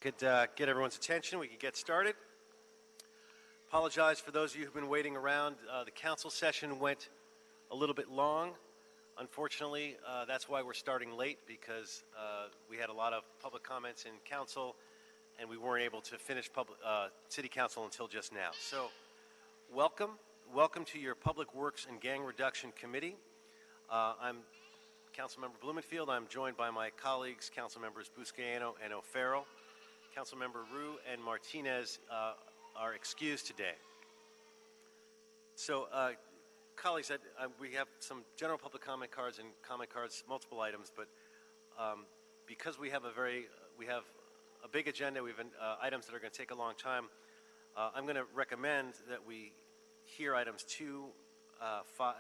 Could get everyone's attention, we could get started. Apologize for those of you who've been waiting around. The council session went a little bit long. Unfortunately, that's why we're starting late, because we had a lot of public comments in council and we weren't able to finish city council until just now. So welcome to your Public Works and Gang Reduction Committee. I'm Councilmember Blumenfield. I'm joined by my colleagues, Councilmembers Buscaino and O'Farrell. Councilmember Rue and Martinez are excused today. So, colleagues, we have some general public comment cards and comment cards, multiple items, but because we have a big agenda, we have items that are going to take a long time. I'm going to recommend that we hear items 2, 5,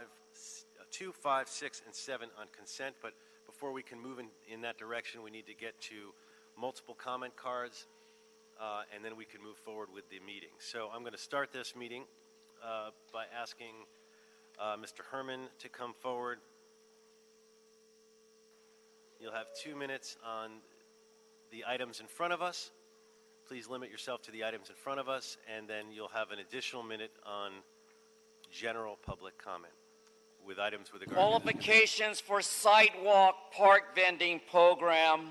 6, and 7 on consent, but before we can move in that direction, we need to get to multiple comment cards, and then we can move forward with the meeting. So I'm going to start this meeting by asking Mr. Herman to come forward. You'll have 2 minutes on the items in front of us. Please limit yourself to the items in front of us, and then you'll have an additional minute on general public comment with items with regard qualifications for sidewalk park vending program.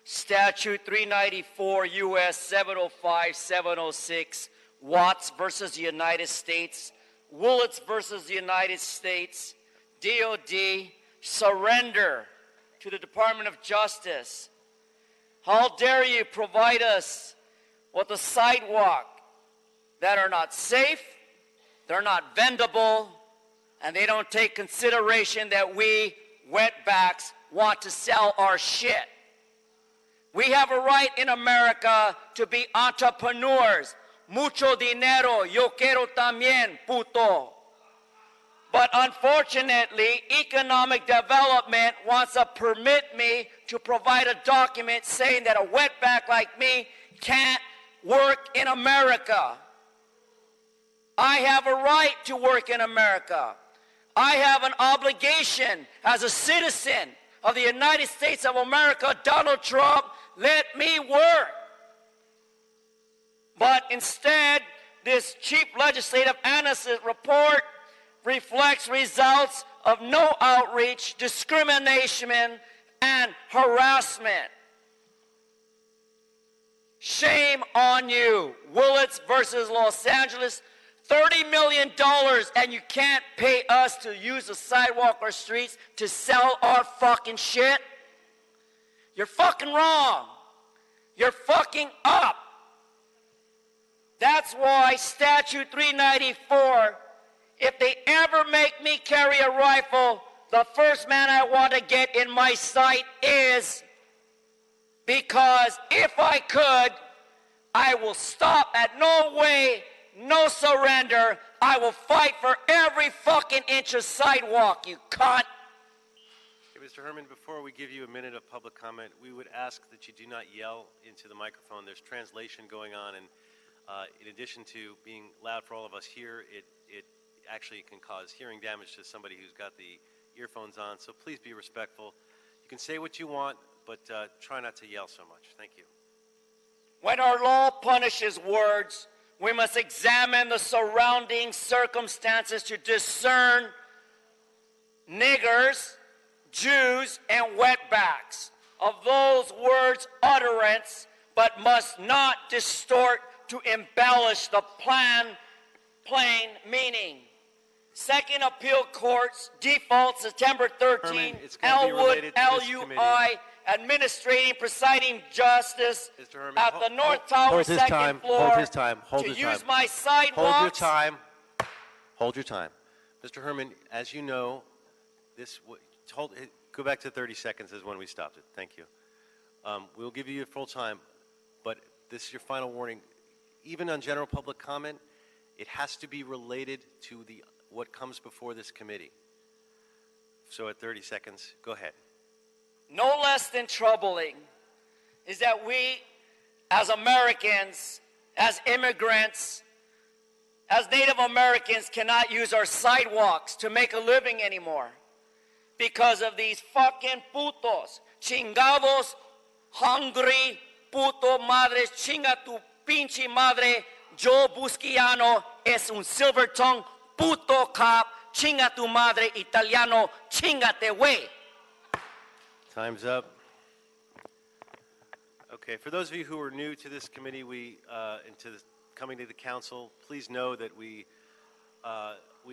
Statute 394 U.S. 705 706, Watts versus the United States, Willits versus the United States, DOD, surrender to the Department of Justice. How dare you provide us with a sidewalk that are not safe, they're not vendable, and they don't take consideration that we wetbacks want to sell our shit. We have a right in America to be entrepreneurs. Mucho dinero, yo quiero también, puto. But unfortunately, economic development wants to permit me to provide a document saying that a wetback like me can't work in America. I have a right to work in America. I have an obligation as a citizen of the United States of America. Donald Trump, let me work. But instead, this cheap legislative analysis report reflects results of no outreach, discrimination, and harassment. Shame on you. Willits versus Los Angeles, $30 million, and you can't pay us to use the sidewalk or streets to sell our fucking shit? You're fucking wrong. You're fucking up. That's why Statute 394, if they ever make me carry a rifle, the first man I want to get in my sight is, because if I could, I will stop at no way, no surrender. I will fight for every fucking inch of sidewalk, you cunt. Okay, Mr. Herman, before we give you a minute of public comment, we would ask that you do not yell into the microphone. There's translation going on, and in addition to being loud for all of us here, it actually can cause hearing damage to somebody who's got the earphones on, so please be respectful. You can say what you want, but try not to yell so much. Thank you. When our law punishes words, we must examine the surrounding circumstances to discern niggers, Jews, and wetbacks of those words' utterance, but must not distort to embellish the plain meaning. Second Appeal Court's default September 13, Elwood, LUI, administrating presiding justice at the North Tower second floor to use my sidewalks. Hold your time. Mr. Herman, as you know, go back to 30 seconds is when we stopped it. Thank you. We'll give you your full time, but this is your final warning. Even on general public comment, it has to be related to what comes before this committee. So at 30 seconds, go ahead. No less than troubling is that we, as Americans, as immigrants, as Native Americans, cannot use our sidewalks to make a living anymore because of these fucking putos, chingados, hungry puto madre, chinga tu pinche madre, Joe Busquiano es un silver tongue, puto cop, chinga tu madre, italiano, chingate wey. Time's up. Okay, for those of you who are new to this committee, coming to the council, please know that we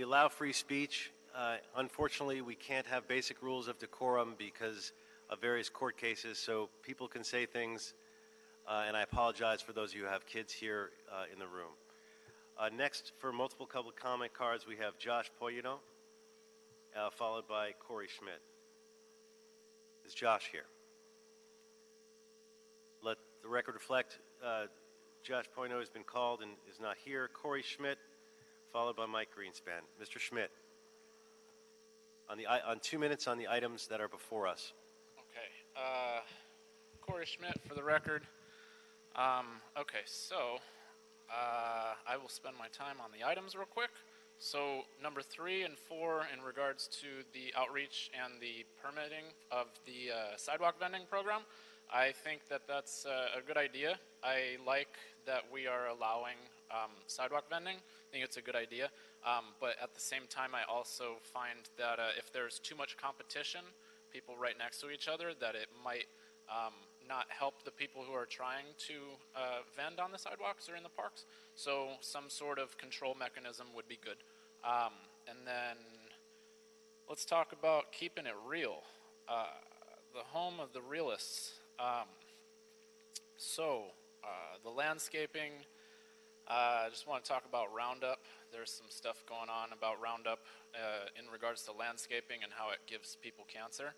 allow free speech. Unfortunately, we can't have basic rules of decorum because of various court cases, so people can say things, and I apologize for those of you who have kids here in the room. Next, for multiple public comment cards, we have Josh Poyino, followed by Corey Schmidt. Is Josh here? Let the record reflect, Josh Poyino has been called and is not here. Corey Schmidt, followed by Mike Greenspan. Mr. Schmidt, on 2 minutes on the items that are before us. Okay. Corey Schmidt for the record. Okay, so I will spend my time on the items real quick. So number 3 and 4 in regards to the outreach and the permitting of the sidewalk vending program, I think that that's a good idea. I like that we are allowing sidewalk vending. I think it's a good idea. But at the same time, I also find that if there's too much competition, people right next to each other, that it might not help the people who are trying to vend on the sidewalks or in the parks. So some sort of control mechanism would be good. And then let's talk about keeping it real. The home of the realists. The landscaping, I just want to talk about Roundup. There's some stuff going on about Roundup in regards to landscaping and how it gives people cancer.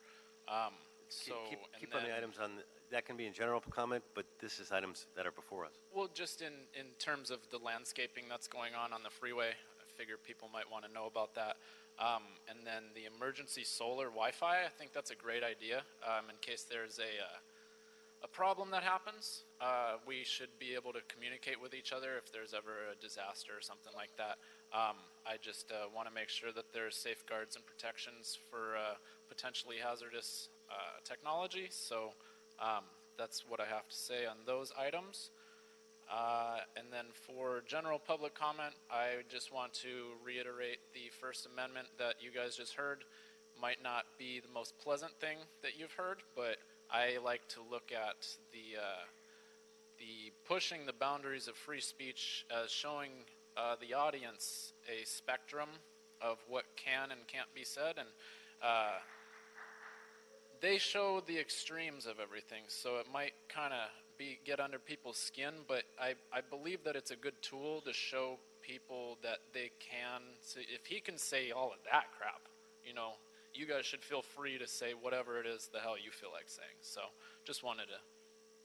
Keep on the items that can be in general comment, but this is items that are before us. Well, just in terms of the landscaping that's going on the freeway, I figure people might want to know about that. And then the emergency solar Wi-Fi, I think that's a great idea. In case there's a problem that happens, we should be able to communicate with each other if there's ever a disaster or something like that. I just want to make sure that there's safeguards and protections for potentially hazardous technology. So that's what I have to say on those items. And then for general public comment, I just want to reiterate the First Amendment that you guys just heard. Might not be the most pleasant thing that you've heard, but I like to look at the pushing the boundaries of free speech as showing the audience a spectrum of what can and can't be said, and they show the extremes of everything, so it might kind of get under people's skin, but I believe that it's a good tool to show people that they can. So if he can say all of that crap, you guys should feel free to say whatever it is the hell you feel like saying. So just wanted to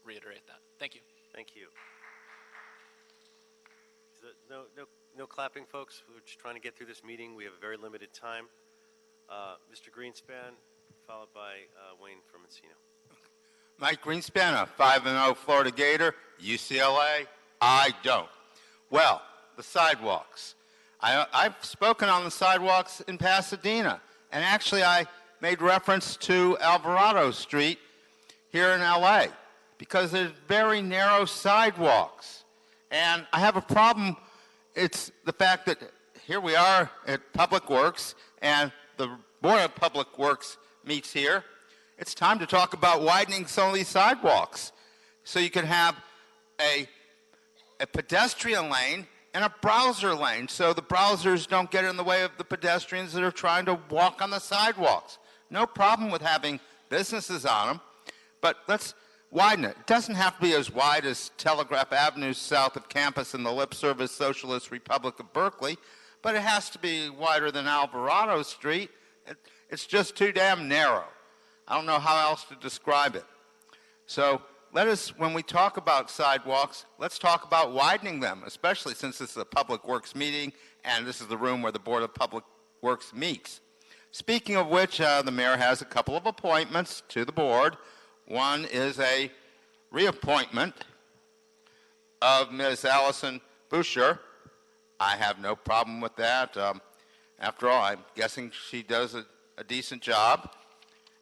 reiterate that. Thank you. Thank you. No clapping, folks. We're just trying to get through this meeting. We have a very limited time. Mr. Greenspan, followed by Wayne from Encino. Mike Greenspan, a 5-0 Florida Gator, UCLA. I don't. Well, the sidewalks. I've spoken on the sidewalks in Pasadena, and actually I made reference to Alvarado Street here in LA because there's very narrow sidewalks. And I have a problem. It's the fact that here we are at Public Works, and the Board of Public Works meets here. It's time to talk about widening some of these sidewalks so you can have a pedestrian lane and a browser lane so the browsers don't get in the way of the pedestrians that are trying to walk on the sidewalks. No problem with having businesses on them, but let's widen it. It doesn't have to be as wide as Telegraph Avenue south of campus in the lip-service Socialist Republic of Berkeley, but it has to be wider than Alvarado Street. It's just too damn narrow. I don't know how else to describe it. So let us, when we talk about sidewalks, let's talk about widening them, especially since this is a Public Works meeting and this is the room where the Board of Public Works meets. Speaking of which, the mayor has a couple of appointments to the board. One is a reappointment of Ms. Allison Boucher. I have no problem with that. After all, I'm guessing she does a decent job.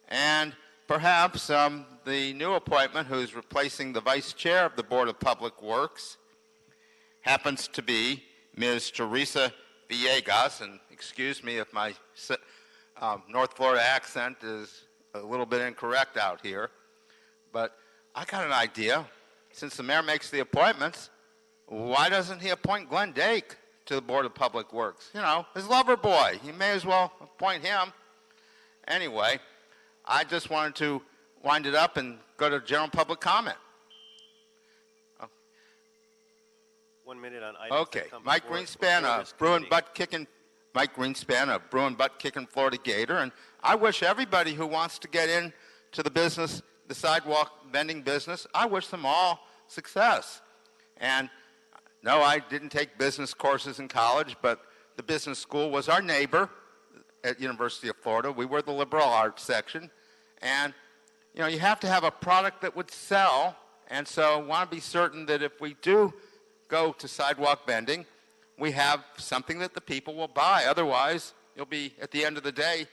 And perhaps the new appointment who's replacing the vice chair of the Board of Public Works happens to be Ms. Teresa Villegas, and excuse me if my North Florida accent is a little bit incorrect out here, but I got an idea. Since the mayor makes the appointments, why doesn't he appoint Glenn Dake to the Board of Public Works? You know, his lover boy. He may as well appoint him. Anyway, I just wanted to wind it up and go to general public comment. 1 minute on items. Okay, that come Mike before Greenspan, a this Bruin committee. butt kicking. Mike Greenspan, a Bruin butt kicking Florida Gator, and I wish everybody who wants to get into the business, the sidewalk vending business, I wish them all success. And no, I didn't take business courses in college, but the business school was our neighbor at University of Florida. We were the liberal arts section, and you know, you have to have a product that would sell, and so I want to be certain that if we do go to sidewalk vending, we have something that the people will buy. Otherwise, you'll be, at the end of the day,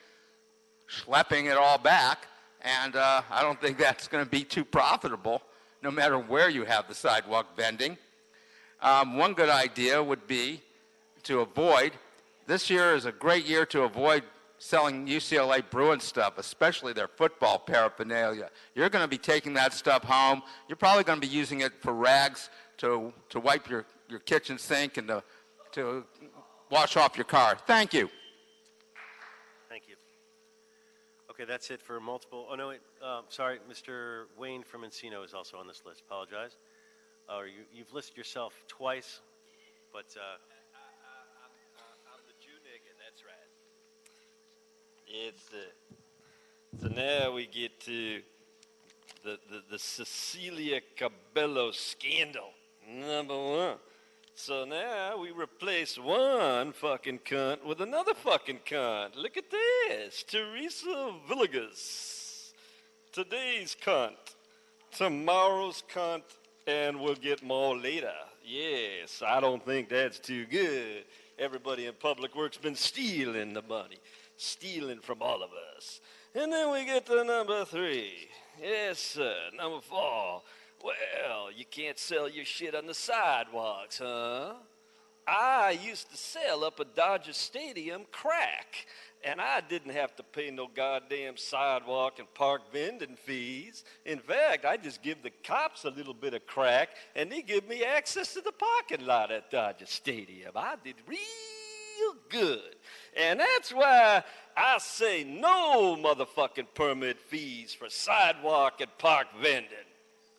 schlepping it all back, and I don't think that's going to be too profitable, no matter where you have the sidewalk vending. One good idea would be to avoid, this year is a great year to avoid selling UCLA Bruin stuff, especially their football paraphernalia. You're going to be taking that stuff home. You're probably going to be using it for rags to wipe your kitchen sink and to wash off your car. Thank you. Thank you. Okay, that's it for multiple. Oh, no, wait. Sorry, Mr. Wayne from Encino is also on this list. Apologize. You've listed yourself twice, but I'm the Jew nigga, that's right. So now we get to the Cecilia Cabello scandal, number one. So now we replace one fucking cunt with another fucking cunt. Look at this. Teresa Villegas. Today's cunt. Tomorrow's cunt. And we'll get more later. Yes, I don't think that's too good. Everybody in Public Works been stealing the money. Stealing from all of us. And then we get to number 3. Yes, sir. Number 4. Well, you can't sell your shit on the sidewalks, huh? I used to sell up at Dodger Stadium crack, and I didn't have to pay no goddamn sidewalk and park vending fees. In fact, I just give the cops a little bit of crack, and they give me access to the parking lot at Dodger Stadium. I did real good. And that's why I say no motherfucking permit fees for sidewalk and park vending.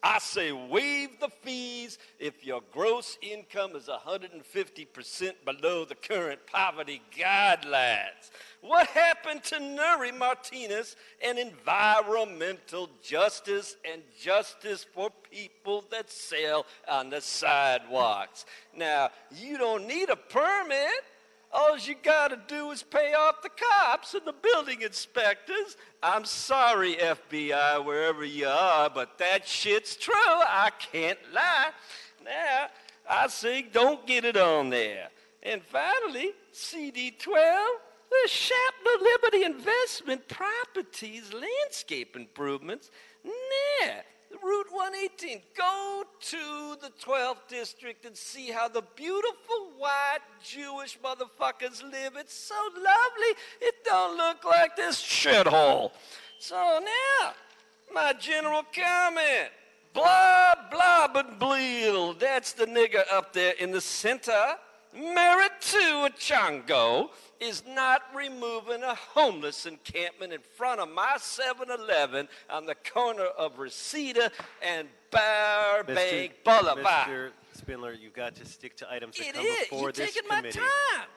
I say waive the fees if your gross income is 150% below the current poverty guidelines. What happened to Nuri Martinez and environmental justice and justice for people that sell on the sidewalks? Now, you don't need a permit. All you gotta do is pay off the cops and the building inspectors. I'm sorry, FBI, wherever you are, but that shit's true. I can't lie. Now, I say don't get it on there. And finally, CD12, the Shatner Liberty Investment Properties landscape improvements. Nah. Route 118, go to the 12th district and see how the beautiful white Jewish motherfuckers live. It's so lovely, it don't look like this shithole. So now, my general comment, blah, blah, but bleal. That's the nigger up there in the center. Merit to a Chango is not removing a homeless encampment in front of my 7-Eleven on the corner of Reseda and Burbank Boulevard. Mr. Spindler, you've got to stick to items that It come is. before You're this taking committee. my time.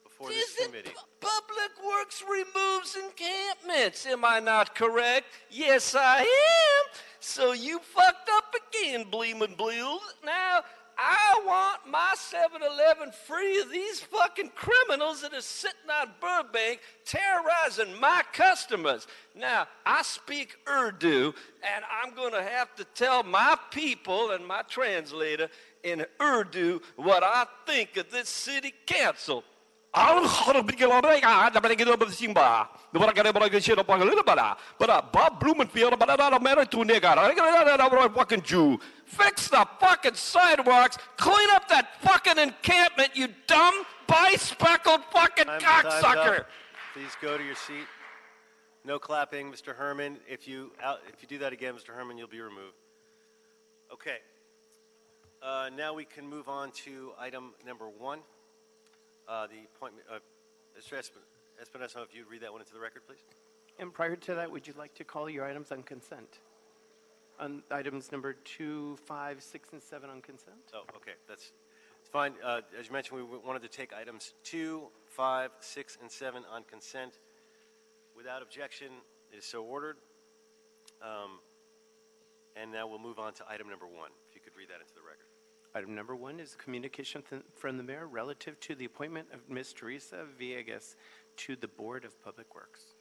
Before this committee. Public Works removes encampments. Am I not correct? Yes, I am. So you fucked up again, Bleeman Bleed. Now, I want my 7-Eleven free of these fucking criminals that are sitting on Burbank terrorizing my customers. Now, I speak Urdu, and I'm going to have to tell my people and my translator in Urdu what I think of this city council. Bob Blumenfield, fucking Jew. Fix the fucking sidewalks. Clean up that fucking encampment, you dumb, bi-speckled fucking Time's cocksucker. up. Please go to your seat. No clapping, Mr. Herman. If you do that again, Mr. Herman, you'll be removed. Okay. Now we can move on to item number 1, the appointment of Mr. Espinosa. If you'd read that one into the record, please. And prior to that, would you like to call your items on consent? On items number 2, 5, 6, and 7 on consent? Oh, okay, that's fine. As you mentioned, we wanted to take items 2, 5, 6, and 7 on consent. Without objection, it is so ordered. And now we'll move on to item number 1. If you could read that into the record. Item number 1 is a communication from the mayor relative to the appointment of Ms. Teresa Villegas to the Board of Public Works.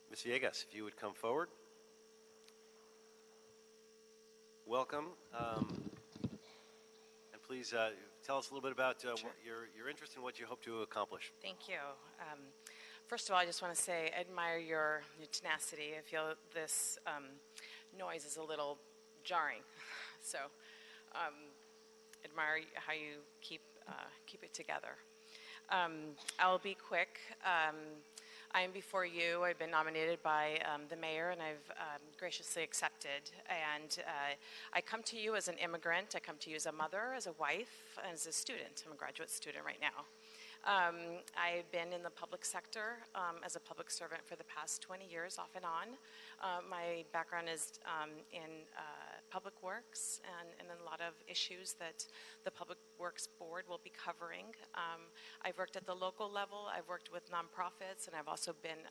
Ms. Villegas, if you would come forward. Welcome. And please tell us a little bit about what your interest and what you hope to accomplish. Thank you. First of all, I just want to say I admire your tenacity. I feel this noise is a little jarring. So admire how you keep it together. I'll be quick. I am before you. I've been nominated by the mayor, and I've graciously accepted. And I come to you as an immigrant. I come to you as a mother, as a wife, and as a student. I'm a graduate student right now. I've been in the public sector as a public servant for the past 20 years, off and on. My background is in public works and a lot of issues that the Public Works Board will be covering. I've worked at the local level, I've worked with nonprofits, and I've also been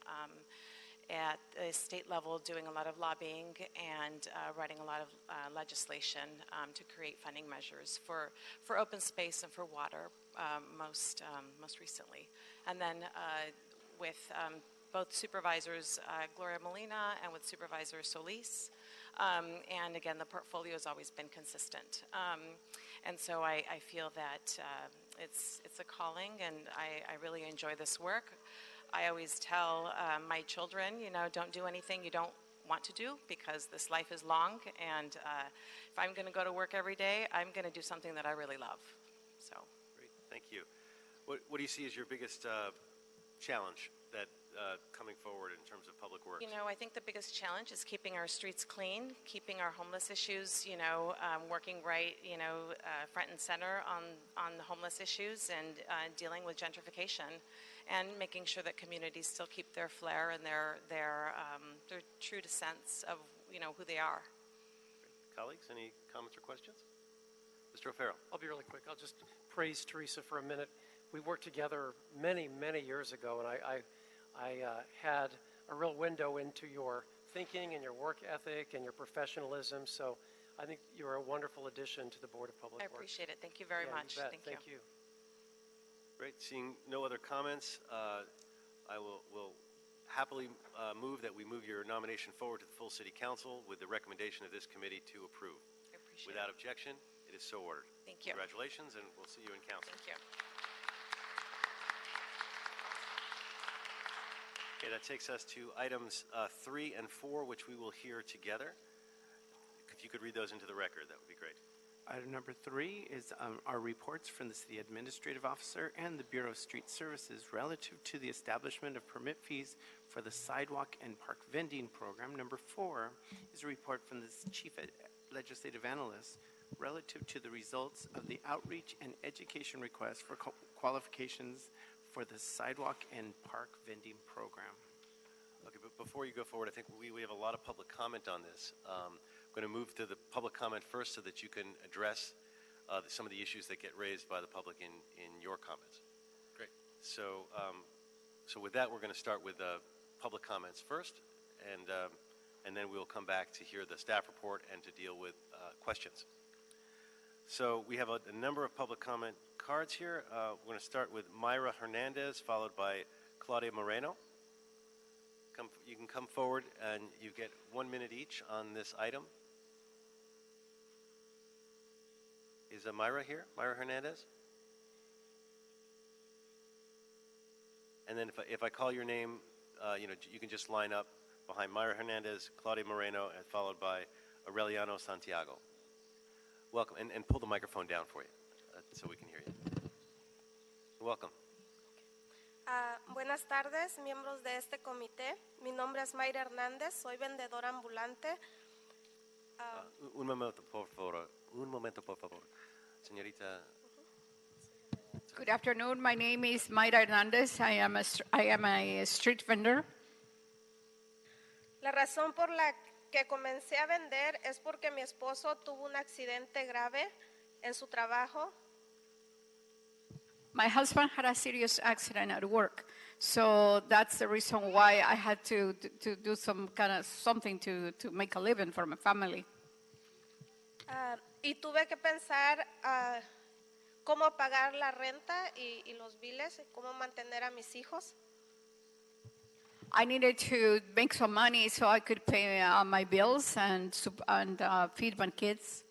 at the state level doing a lot of lobbying and writing a lot of legislation to create funding measures for open space and for water most recently. And then with both supervisors Gloria Molina and with Supervisor Solis. And again, the portfolio has always been consistent. And so I feel that it's a calling, and I really enjoy this work. I always tell my children, don't do anything you don't want to do, because this life is long, and if I'm going to go to work every day, I'm going to do something that I really love. So. Great, thank you. What do you see as your biggest challenge that coming forward in terms of public works? I think the biggest challenge is keeping our streets clean, keeping our homeless issues, working right, front and center on the homeless issues, and dealing with gentrification, and making sure that communities still keep their flair and their true sense of who they are. Great. Colleagues, any comments or questions? Mr. O'Farrell. I'll be really quick. I'll just praise Teresa for a minute. We worked together many, many years ago, and I had a real window into your thinking and your work ethic and your professionalism. So I think you're a wonderful addition to the Board of Public Works. I appreciate it. Thank you very much. You bet. Thank you. Great. Seeing no other comments, I will happily move that we move your nomination forward to the full City Council with the recommendation of this committee to approve. I appreciate Without it. objection, it is so ordered. Thank you. Congratulations, and we'll see you in council. Thank you. Okay, that takes us to items 3 and 4, which we will hear together. If you could read those into the record, that would be great. Item number 3 is our reports from the City Administrative Officer and the Bureau of Street Services relative to the establishment of permit fees for the sidewalk and park vending program. Number 4 is a report from the Chief Legislative Analyst relative to the results of the outreach and education request for qualifications for the sidewalk and park vending program. Okay, but before you go forward, I think we have a lot of public comment on this. I'm going to move to the public comment first so that you can address some of the issues that get raised by the public in your comments. Great. So with that, we're going to start with public comments first, and then we'll come back to hear the staff report and to deal with questions. So we have a number of public comment cards here. We're going to start with Myra Hernandez, followed by Claudia Moreno. You can come forward, and you get 1 minute each on this item. Is Myra here? Myra Hernandez? And then if I call your name, you can just line up behind Myra Hernandez, Claudia Moreno, and followed by Aureliano Santiago. Welcome, and pull the microphone down for you so we can hear you. Welcome. Buenas tardes, miembros de este comité. Mi nombre es Mayra Hernández, soy vendedora ambulante. Un momento, por favor. Un momento, por favor. Señorita. Good afternoon. My name is Mayra Hernandez. I am a street vendor. La razón por la que comencé a vender es porque mi esposo tuvo un accidente grave en su trabajo. My husband had a serious accident at work, so that's the reason why I had to do some kind of something to make a living for my family. Y tuve que pensar cómo pagar la renta y los biles, y cómo mantener a mis hijos. I needed to make some money so I could pay my bills and feed my kids.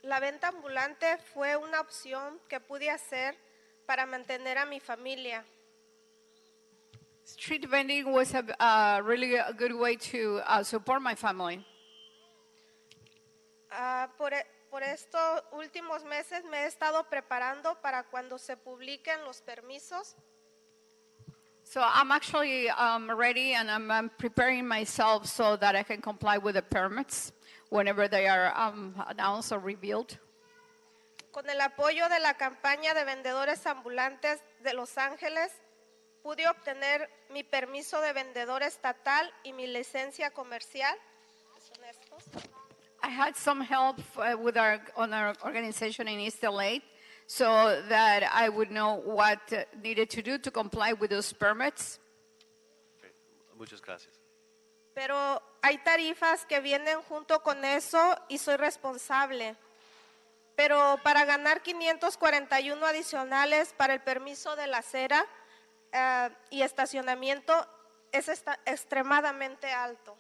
La venta ambulante fue una opción que pude hacer para mantener a mi familia. Street vending was really a good way to support my family. Por estos últimos meses me he estado preparando para cuando se publiquen los permisos. So I'm actually ready, and I'm preparing myself so that I can comply with the permits whenever they are announced or revealed. Con el apoyo de la campaña de vendedores ambulantes de Los Ángeles, pude obtener mi permiso de vendedor estatal y mi licencia comercial. ¿Son estos? I had some help with our organization in East LA, so that I would know what needed to do to comply with those permits. Okay. Muchas gracias. Pero hay tarifas que vienen junto con eso y soy responsable. Pero para ganar 541 adicionales para el permiso de la acera y estacionamiento es extremadamente alto.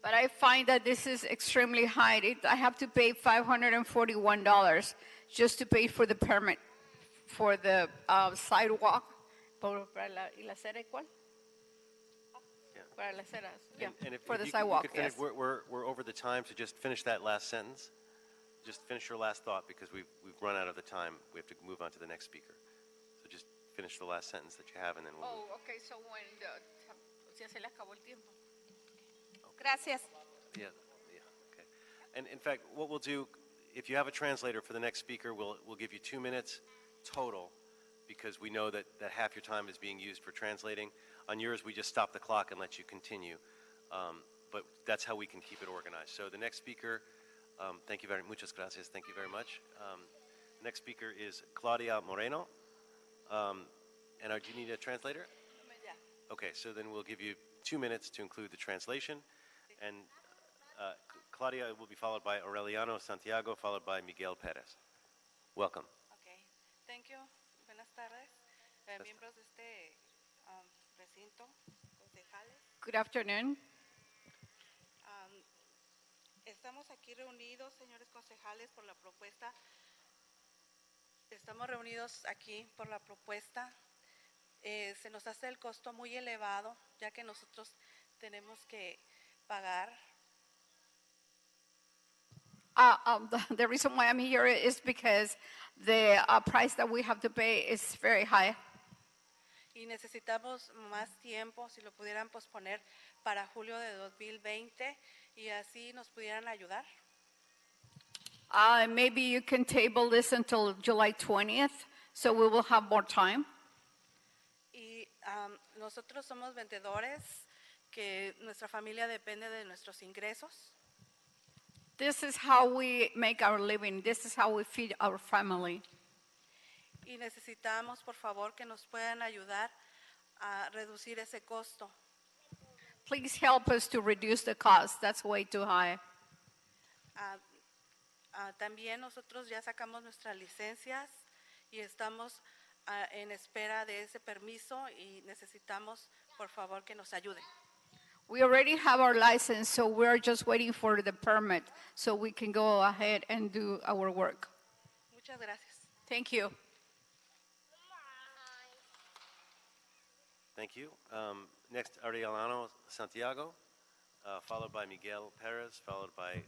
But I find that this is extremely high. I have to pay $541 just to pay for the permit for the sidewalk. ¿Y la acera cuál? Para las aceras. Yeah, for the sidewalk, yes. We're over the time, so just finish that last sentence. Just finish your last thought, because we've run out of the time. We have to move on to the next speaker. So just finish the last sentence that you have, and then we'll move. Oh, okay, so when ya se le acabó el tiempo. Gracias. Yeah, okay. And in fact, what we'll do, if you have a translator for the next speaker, we'll give you 2 minutes total, because we know that half your time is being used for translating. On yours, we just stop the clock and let you continue. But that's how we can keep it organized. So the next speaker, muchas gracias, thank you very much. Next speaker is Claudia Moreno. And do you need a translator? Okay, so then we'll give you 2 minutes to include the translation. And Claudia will be followed by Aureliano Santiago, followed by Miguel Perez. Welcome. Okay, thank you. Buenas tardes, miembros de este recinto, concejales. Good afternoon. Estamos aquí reunidos, señores concejales, por la propuesta. Estamos reunidos aquí por la propuesta. Se nos hace el costo muy elevado, ya que nosotros tenemos que pagar. The reason why I'm here is because the price that we have to pay is very high. Y necesitamos más tiempo, si lo pudieran posponer para julio de 2020 y así nos pudieran ayudar. Maybe you can table this until July 20th, so we will have more time. Y nosotros somos vendedores, que nuestra familia depende de nuestros ingresos. This is how we make our living. This is how we feed our family. Y necesitamos, por favor, que nos puedan ayudar a reducir ese costo. Please help us to reduce the cost. That's way too high. También nosotros ya sacamos nuestras licencias y estamos en espera de ese permiso y necesitamos, por favor, que nos ayuden. We already have our license, so we're just waiting for the permit so we can go ahead and do our work. Muchas gracias. Thank you. Thank you. Next, Arielano Santiago, followed by Miguel Perez, followed by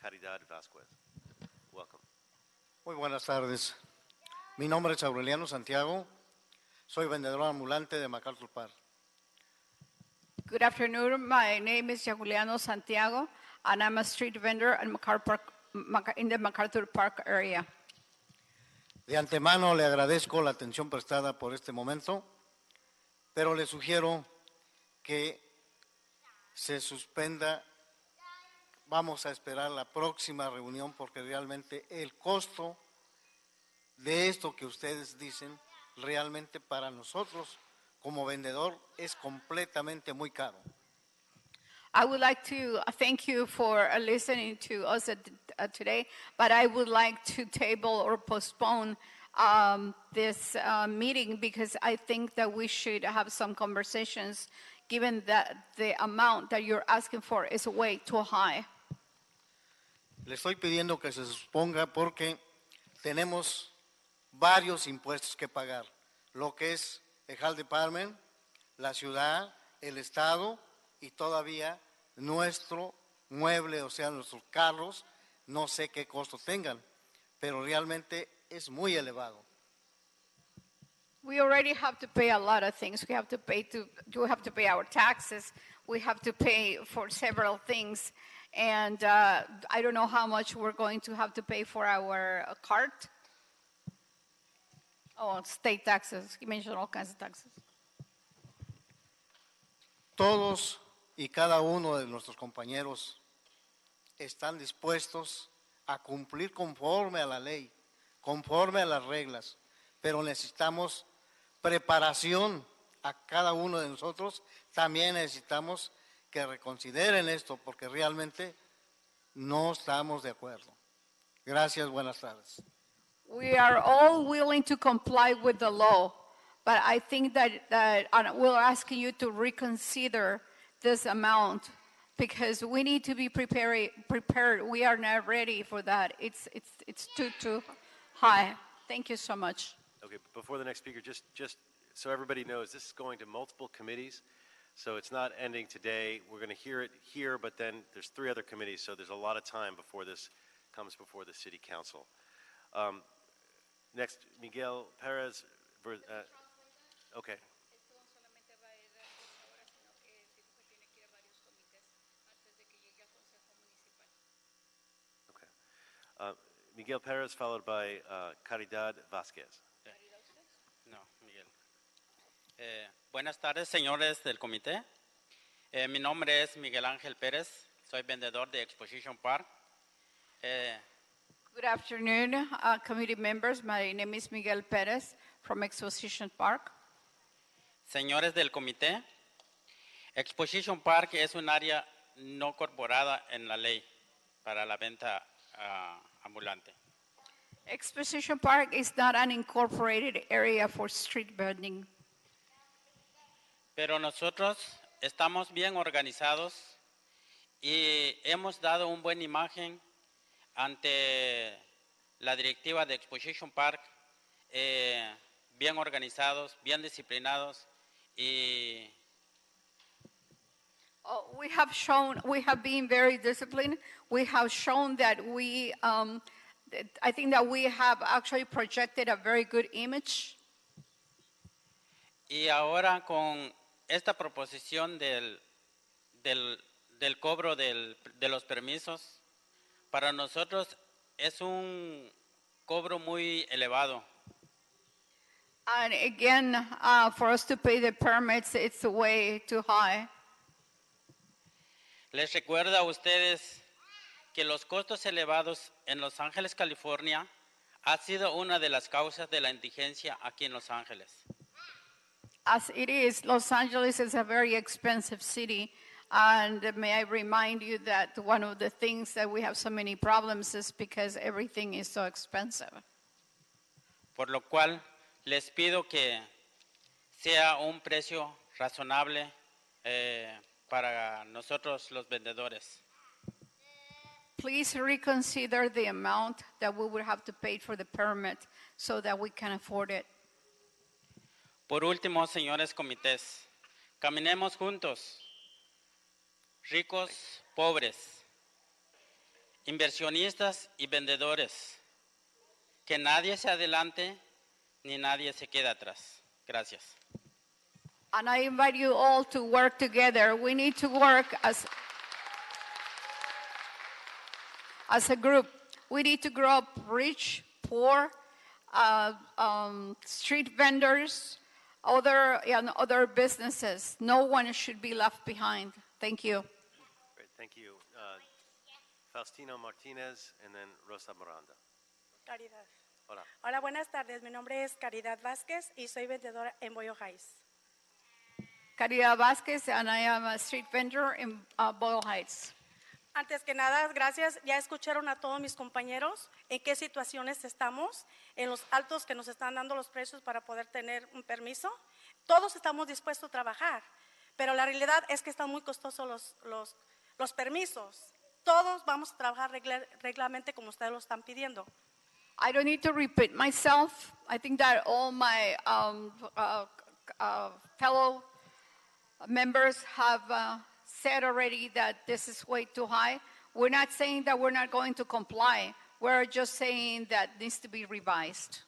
Caridad Vasquez. Welcome. Muy buenas tardes. Mi nombre es Aureliano Santiago. Soy vendedor ambulante de MacArthur Park. Good afternoon. My name is Juliano Santiago, and I'm a street vendor in the MacArthur Park area. De antemano le agradezco la atención prestada por este momento, pero le sugiero que se suspenda. Vamos a esperar la próxima reunión porque realmente el costo de esto que ustedes dicen, realmente para nosotros como vendedor es completamente muy caro. I would like to thank you for listening to us today, but I would like to table or postpone this meeting because I think that we should have some conversations given that the amount that you're asking for is way too high. Le estoy pidiendo que se suponga porque tenemos varios impuestos que pagar, lo que es el Health Department, la ciudad, el estado y todavía nuestro mueble, o sea, nuestros carros, no sé qué costo tengan, pero realmente es muy elevado. We already have to pay a lot of things. We have to pay our taxes. We have to pay for several things. And I don't know how much we're going to have to pay for our cart. Oh, state taxes. You mentioned all kinds of taxes. Todos y cada uno de nuestros compañeros están dispuestos a cumplir conforme a la ley, conforme a las reglas, pero necesitamos preparación a cada uno de nosotros. También necesitamos que reconsideren esto porque realmente no estamos de acuerdo. Gracias, buenas tardes. We are all willing to comply with the law, but I think that we're asking you to reconsider this amount because we need to be prepared. We are not ready for that. It's too high. Thank you so much. Okay, before the next speaker, just so everybody knows, this is going to multiple committees. So it's not ending today. We're going to hear it here, but then there's 3 other committees, so there's a lot of time before this comes before the City Council. Next, Miguel Perez. Okay. Okay. Miguel Perez, followed by Caridad Vasquez. No, Miguel. Buenas tardes, señores del comité. Mi nombre es Miguel Ángel Pérez. Soy vendedor de Exposition Park. Good afternoon, committee members. My name is Miguel Perez from Exposition Park. Señores del comité, Exposition Park es un área no corporada en la ley para la venta ambulante. Exposition Park is not an incorporated area for street vending. Pero nosotros estamos bien organizados y hemos dado una buena imagen ante la directiva de Exposition Park, bien organizados, bien disciplinados y we have been very disciplined. We have shown that I think that we have actually projected a very good image. Y ahora con esta proposición del cobro de los permisos, para nosotros es un cobro muy elevado. And again, for us to pay the permits, it's way too high. Les recuerdo a ustedes que los costos elevados en Los Ángeles, California, ha sido una de las causas de la indigencia aquí en Los Ángeles. As it is, Los Angeles is a very expensive city, and may I remind you that one of the things that we have so many problems is because everything is so expensive. Por lo cual, les pido que sea un precio razonable para nosotros los vendedores. Please reconsider the amount that we would have to pay for the permit so that we can afford it. Por último, señores comités, caminemos juntos, ricos, pobres, inversionistas y vendedores, que nadie se adelante ni nadie se quede atrás. Gracias. And I invite you all to work together. We need to work as a group. We need to grow up rich, poor, street vendors, other businesses. No one should be left behind. Thank you. Great, thank you. Faustino Martinez and then Rosa Miranda. Caridad. Hola. Hola, buenas tardes. Mi nombre es Caridad Vázquez y soy vendedora en Boyle Heights. Caridad Vázquez, and I am a street vendor in Boyle Heights. Antes que nada, gracias. Ya escucharon a todos mis compañeros en qué situaciones estamos, en los altos que nos están dando los precios para poder tener un permiso. Todos estamos dispuestos a trabajar, pero la realidad es que están muy costosos los permisos. Todos vamos a trabajar reglamente como ustedes lo están pidiendo. I don't need to repeat myself. I think that all my fellow members have said already that this is way too high. We're not saying that we're not going to comply. We're just saying that it needs to be revised.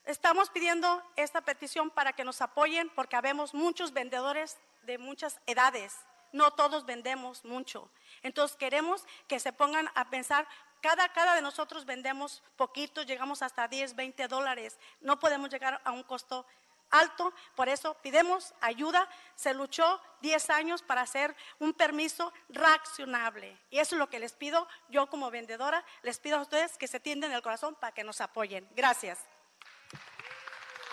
Estamos pidiendo esta petición para que nos apoyen porque habemos muchos vendedores de muchas edades. No todos vendemos mucho. Entonces queremos que se pongan a pensar, cada de nosotros vendemos poquito, llegamos hasta $10, $20. No podemos llegar a un costo alto, por eso pidemos ayuda. Se luchó 10 años para hacer un permiso reaccionable y eso es lo que les pido. Yo como vendedora les pido a ustedes que se tienden el corazón para que nos apoyen. Gracias.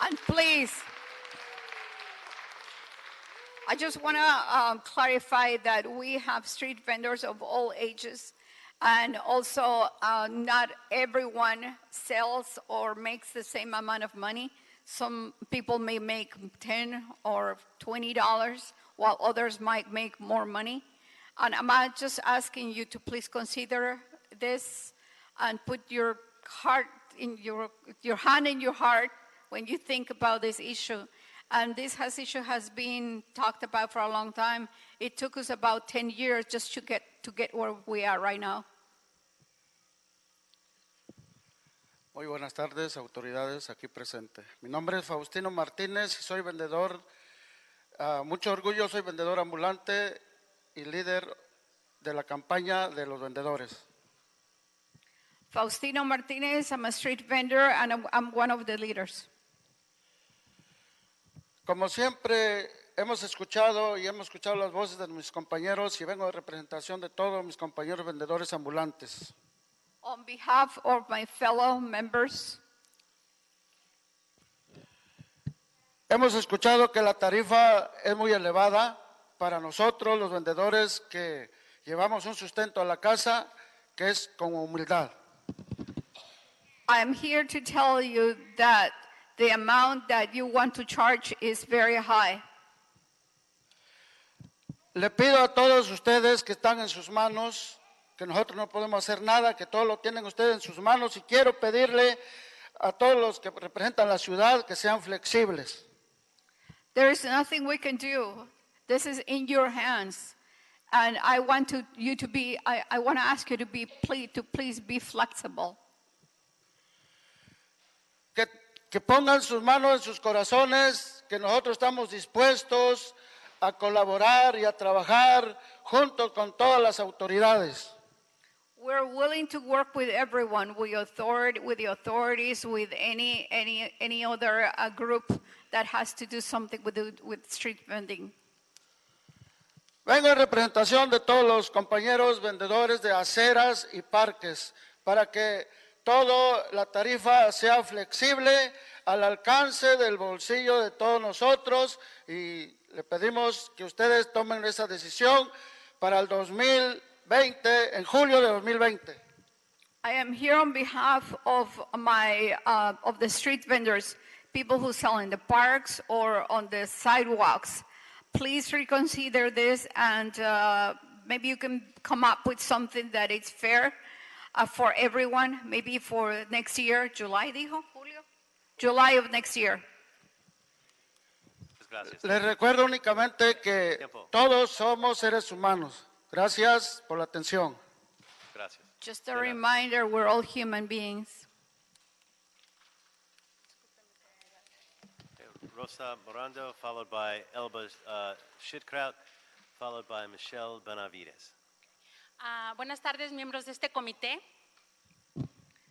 And please, I just want to clarify that we have street vendors of all ages, and also not everyone sells or makes the same amount of money. Some people may make $10 or $20, while others might make more money. And I'm just asking you to please consider this and put your heart in your hand in your heart when you think about this issue. And this issue has been talked about for a long time. It took us about 10 years just to get where we are right now. Muy buenas tardes, autoridades aquí presentes. Mi nombre es Faustino Martínez y soy vendedor, mucho orgullo, soy vendedor ambulante y líder de la campaña de los vendedores. Faustino Martinez, I'm a street vendor and I'm one of the leaders. Como siempre hemos escuchado las voces de mis compañeros y vengo de representación de todos mis compañeros vendedores ambulantes. On behalf of my fellow members, hemos escuchado que la tarifa es muy elevada para nosotros, los vendedores que llevamos un sustento a la casa, que es con humildad. I'm here to tell you that the amount that you want to charge is very high. Le pido a todos ustedes que están en sus manos, que nosotros no podemos hacer nada, que todo lo tienen ustedes en sus manos, y quiero pedirle a todos los que representan la ciudad que sean flexibles. There is nothing we can do. This is in your hands. And I want to ask you to please be flexible. Que pongan sus manos en sus corazones, que nosotros estamos dispuestos a colaborar y a trabajar junto con todas las autoridades. We're willing to work with everyone, with the authorities, with any other group that has to do something with street vending. Vengo en representación de todos los compañeros vendedores de aceras y parques para que toda la tarifa sea flexible al alcance del bolsillo de todos nosotros, y le pedimos que ustedes tomen esa decisión para el 2020, en julio de 2020. I am here on behalf of of the street vendors, people who sell in the parks or on the sidewalks. Please reconsider this, and maybe you can come up with something that is fair for everyone, maybe for next year, July, dijo, Julio? July of next year. Gracias. Les recuerdo únicamente que Tiempo. todos somos seres humanos. Gracias por la atención. Gracias. Just a De nada. reminder, we're all human beings. Rosa Morando, followed by Elba Schildkraut, followed by Michelle Benavides. Buenas tardes, miembros de este comité.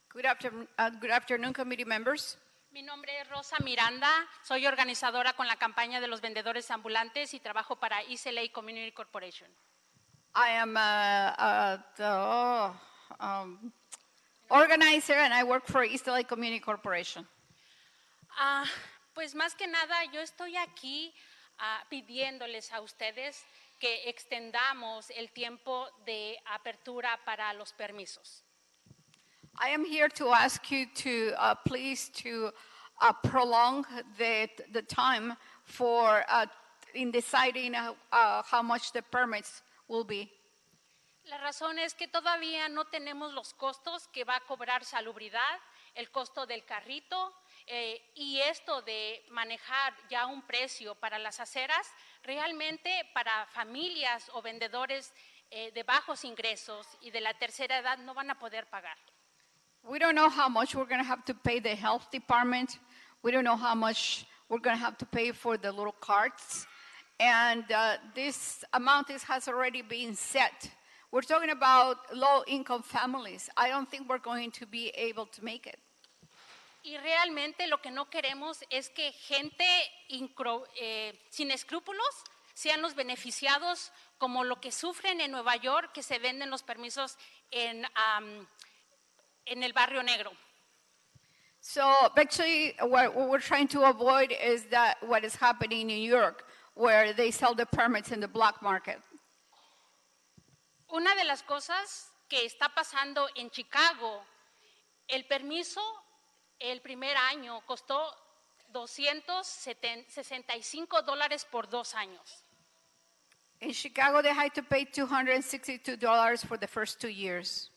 Good afternoon, committee members. Mi nombre es Rosa Miranda, soy organizadora con la campaña de los vendedores ambulantes y trabajo para East LA Community Corporation. I am the organizer and I work for East LA Community Corporation. Pues más que nada, yo estoy aquí pidiéndoles a ustedes que extendamos el tiempo de apertura para los permisos. I am here to ask you to please to prolong the time for in deciding how much the permits will be. La razón es que todavía no tenemos los costos que va a cobrar salubridad, el costo del carrito y esto de manejar ya un precio para las aceras, realmente para familias o vendedores de bajos ingresos y de la tercera edad no van a poder pagar. We don't know how much we're going to have to pay the health department. We don't know how much we're going to have to pay for the little carts. And this amount has already been set. We're talking about low-income families. I don't think we're going to be able to make it. Y realmente lo que no queremos es que gente sin escrúpulos sean los beneficiados como lo que sufren en Nueva York, que se venden los permisos en el barrio negro. So actually what we're trying to avoid is that what is happening in New York, where they sell the permits in the black market. Una de las cosas que está pasando en Chicago, el permiso el primer año costó $265 por 2 años. In Chicago, they had to pay $262 for the first 2 years.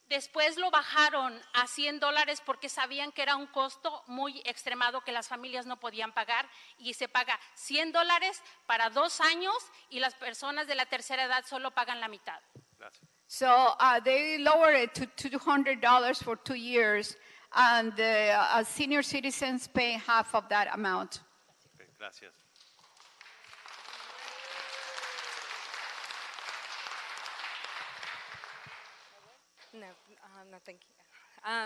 Después lo bajaron a $100 porque sabían que era un costo muy extremado que las familias no podían pagar y se paga $100 para 2 años y las personas de la tercera edad solo pagan la mitad. Gracias. So they lowered it to $200 for 2 years, and the senior citizens pay half of that amount. Okay, gracias. No, thank you.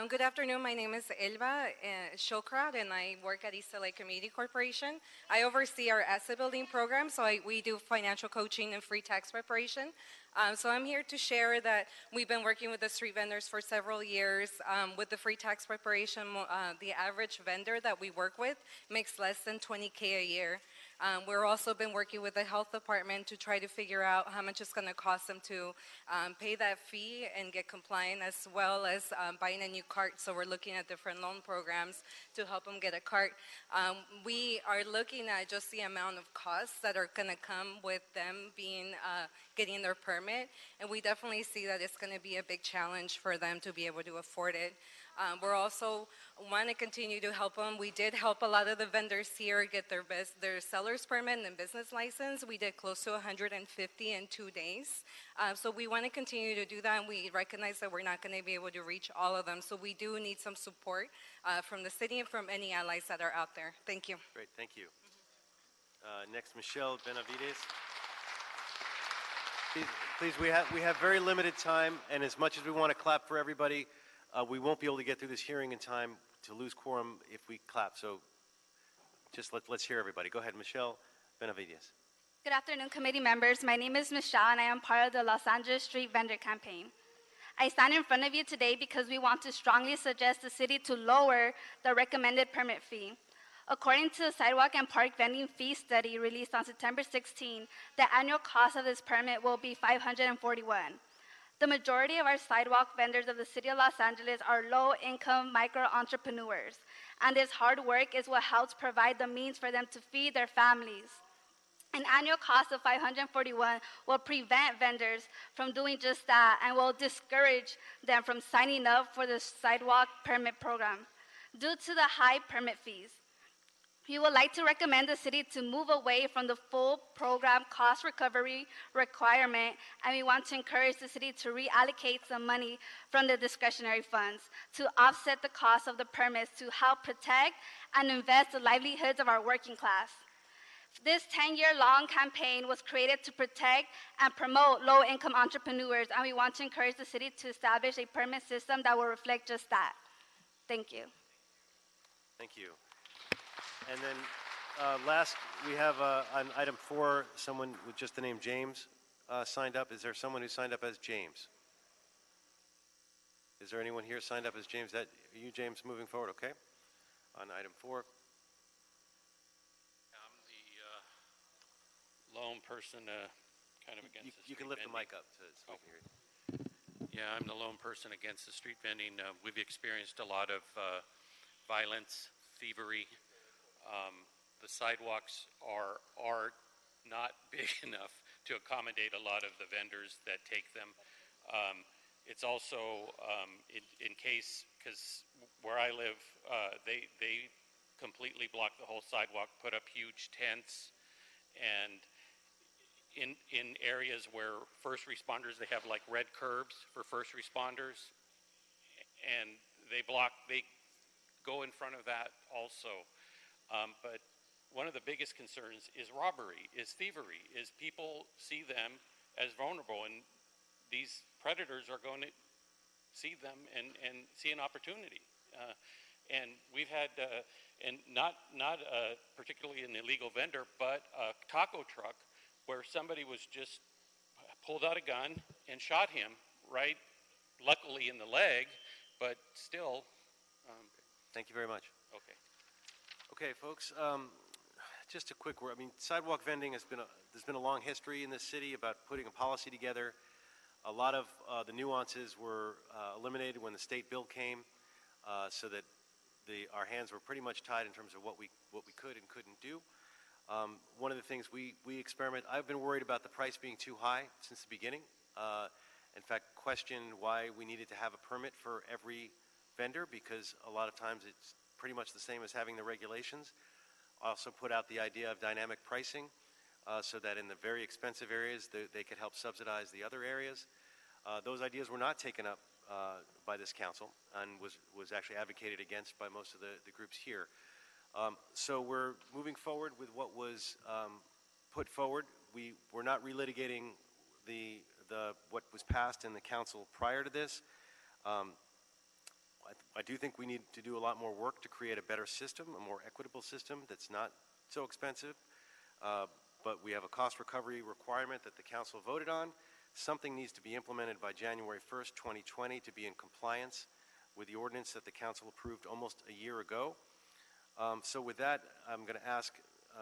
Good afternoon. My name is Elba Schildkraut, and I work at East LA Community Corporation. I oversee our asset building program, so we do financial coaching and free tax preparation. So I'm here to share that we've been working with the street vendors for several years. With the free tax preparation, the average vendor that we work with makes less than $20K a year. We're also been working with the health department to try to figure out how much it's going to cost them to pay that fee and get compliant, as well as buying a new cart. So we're looking at different loan programs to help them get a cart. We are looking at just the amount of costs that are going to come with them getting their permit, and we definitely see that it's going to be a big challenge for them to be able to afford it. We're also want to continue to help them. We did help a lot of the vendors here get their seller's permit and business license. We did close to 150 in 2 days. So we want to continue to do that, and we recognize that we're not going to be able to reach all of them. So we do need some support from the city and from any allies that are out there. Thank you. Great, thank you. Next, Michelle Benavides. Please, we have very limited time, and as much as we want to clap for everybody, we won't be able to get through this hearing in time to lose quorum if we clap. So just let's hear everybody. Go ahead, Michelle Benavides. Good afternoon, committee members. My name is Michelle, and I am part of the Los Angeles Street Vendor Campaign. I stand in front of you today because we want to strongly suggest the city to lower the recommended permit fee. According to the Sidewalk and Park Vending Fee Study released on September 16, the annual cost of this permit will be $541. The majority of our sidewalk vendors of the city of Los Angeles are low-income micro-entrepreneurs, and this hard work is what helps provide the means for them to feed their families. An annual cost of $541 will prevent vendors from doing just that and will discourage them from signing up for the sidewalk permit program due to the high permit fees. We would like to recommend the city to move away from the full program cost recovery requirement, and we want to encourage the city to reallocate some money from the discretionary funds to offset the cost of the permits to help protect and invest the livelihoods of our working class. This 10-year-long campaign was created to protect and promote low-income entrepreneurs, and we want to encourage the city to establish a permit system that will reflect just that. Thank you. Thank you. And then last, we have on item 4, someone with just the name James signed up. Is there someone who signed up as James? Is there anyone here signed up as James? Are you, James, moving forward? Okay. On item 4. I'm the lone person kind of against the You can street lift the vending. mic up so we can hear you. Yeah, I'm the lone person against the street vending. We've experienced a lot of violence, thievery. The sidewalks are not big enough to accommodate a lot of the vendors that take them. It's also in case, because where I live, they completely block the whole sidewalk, put up huge tents, and in areas where first responders, they have like red curbs for first responders, and they go in front of that also. But one of the biggest concerns is robbery, is thievery, is people see them as vulnerable, and these predators are going to see them and see an opportunity. And we've had, and not particularly an illegal vendor, but a taco truck where somebody was just pulled out a gun and shot him, right, luckily in the leg, but still. Thank you very much. Okay. Okay, folks, just a quick word. I mean, sidewalk vending there's been a long history in this city about putting a policy together. A lot of the nuances were eliminated when the state bill came, so that our hands were pretty much tied in terms of what we could and couldn't do. One of the things we experiment, I've been worried about the price being too high since the beginning. In fact, questioned why we needed to have a permit for every vendor, because a lot of times it's pretty much the same as having the regulations. I also put out the idea of dynamic pricing so that in the very expensive areas they could help subsidize the other areas. Those ideas were not taken up by this council and was actually advocated against by most of the groups here. So we're moving forward with what was put forward. We're not relitigating what was passed in the council prior to this. I do think we need to do a lot more work to create a better system, a more equitable system that's not so expensive. But we have a cost recovery requirement that the council voted on. Something needs to be implemented by January 1st, 2020 to be in compliance with the ordinance that the council approved almost a year ago. So with that, I'm going to ask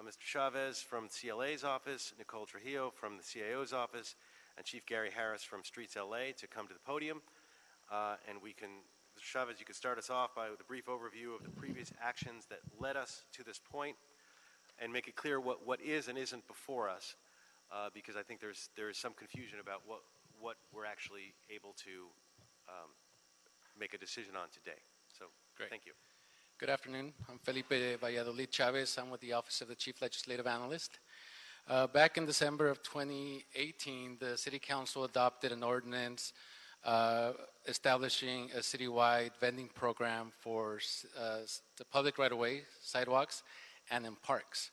Mr. Chavez from CLA's office, Nicole Trujillo from the CAO's office, and Chief Gary Harris from Streets LA to come to the podium. And we can, Mr. Chavez, you could start us off with a brief overview of the previous actions that led us to this point and make it clear what is and isn't before us, because I think there is some confusion about what we're actually able to make a decision on today. So, Great. Thank you. Good afternoon. I'm Felipe Valladolid Chavez. I'm with the Office of the Chief Legislative Analyst. Back in December of 2018, the City Council adopted an ordinance establishing a citywide vending program for the public right-of-way, sidewalks, and in parks.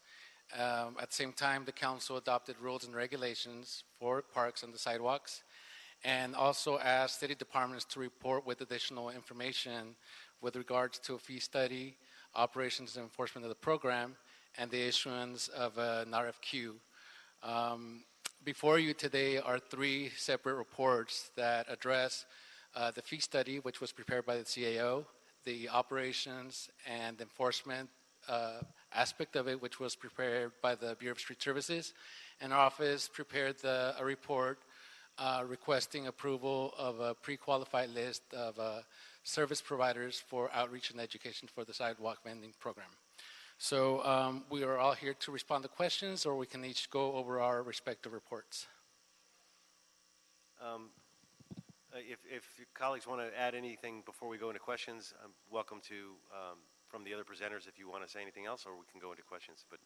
At the same time, the council adopted rules and regulations for parks and the sidewalks, and also asked city departments to report with additional information with regards to a fee study, operations and enforcement of the program, and the issuance of an RFQ. Before you today are 3 separate reports that address the fee study, which was prepared by the CAO, the operations and enforcement aspect of it, which was prepared by the Bureau of Street Services, and our office prepared a report requesting approval of a pre-qualified list of service providers for outreach and education for the sidewalk vending program. So we are all here to respond to questions, or we can each go over our respective reports. If your colleagues want to add anything before we go into questions, I'm welcome to from the other presenters if you want to say anything else, or we can go into questions. But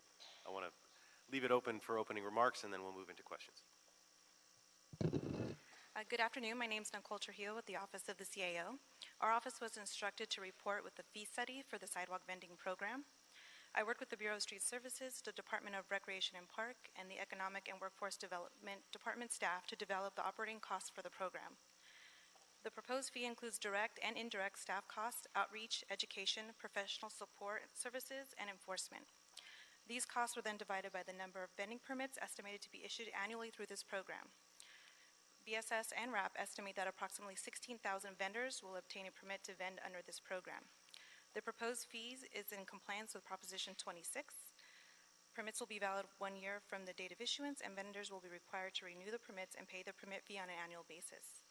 I want to leave it open for opening remarks, and then we'll move into questions. Good afternoon. My name is Nicole Trujillo with the Office of the CAO. Our office was instructed to report with the fee study for the sidewalk vending program. I work with the Bureau of Street Services, the Department of Recreation and Park, and the Economic and Workforce Development Department staff to develop the operating costs for the program. The proposed fee includes direct and indirect staff costs, outreach, education, professional support services, and enforcement. These costs were then divided by the number of vending permits estimated to be issued annually through this program. BSS and RAP estimate that approximately 16,000 vendors will obtain a permit to vend under this program. The proposed fees is in compliance with Proposition 26. Permits will be valid 1 year from the date of issuance, and vendors will be required to renew the permits and pay the permit fee on an annual basis.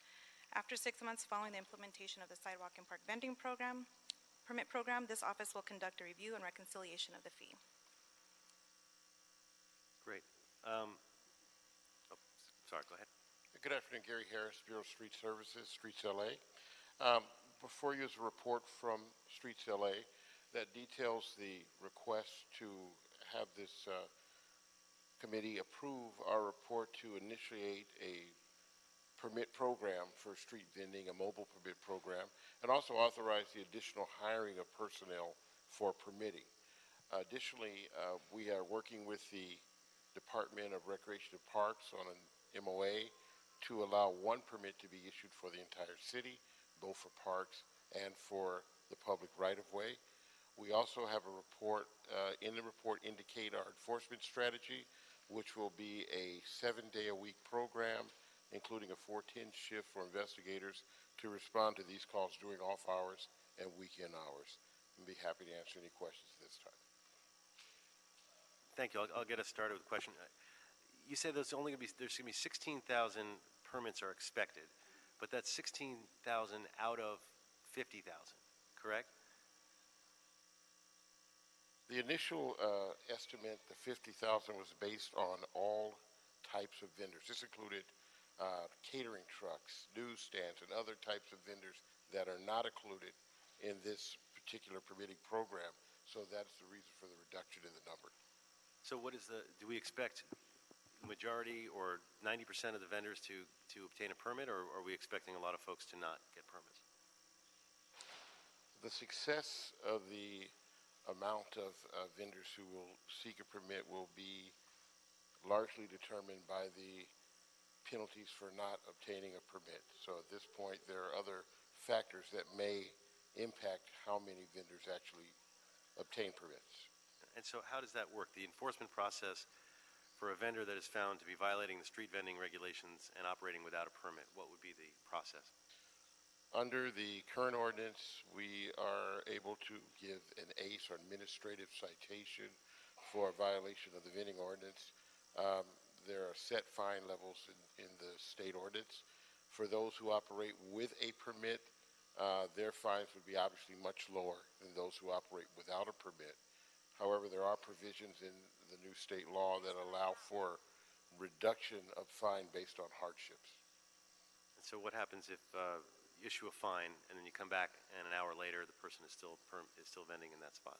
After 6 months following the implementation of the Sidewalk and Park Vending Permit Program, this office will conduct a review and reconciliation of the fee. Great. Sorry, go ahead. Good afternoon, Gary Harris, Bureau of Street Services, Streets LA. Before you is a report from Streets LA that details the request to have this committee approve our report to initiate a permit program for street vending, a mobile permit program, and also authorize the additional hiring of personnel for permitting. Additionally, we are working with the Department of Recreation and Parks on an MOA to allow one permit to be issued for the entire city, both for parks and for the public right-of-way. We also have a report, in the report indicate our enforcement strategy, which will be a 7-day-a-week program, including a 410 shift for investigators to respond to these calls during off hours and weekend hours. I'd be happy to answer any questions this time. Thank you. I'll get us started with a question. You said there's going to be 16,000 permits are expected, but that's 16,000 out of 50,000, correct? The initial estimate, the 50,000, was based on all types of vendors. This included catering trucks, newsstands, and other types of vendors that are not included in this particular permitting program. So that's the reason for the reduction in the number. So do we expect the majority or 90% of the vendors to obtain a permit, or are we expecting a lot of folks to not get permits? The success of the amount of vendors who will seek a permit will be largely determined by the penalties for not obtaining a permit. So at this point, there are other factors that may impact how many vendors actually obtain permits. And so how does that work? The enforcement process for a vendor that is found to be violating the street vending regulations and operating without a permit, what would be the process? Under the current ordinance, we are able to give an ACE, or administrative citation, for a violation of the vending ordinance. There are set fine levels in the state ordinance. For those who operate with a permit, their fines would be obviously much lower than those who operate without a permit. However, there are provisions in the new state law that allow for reduction of fine based on hardships. And so what happens if you issue a fine and then you come back and an hour later the person is still vending in that spot?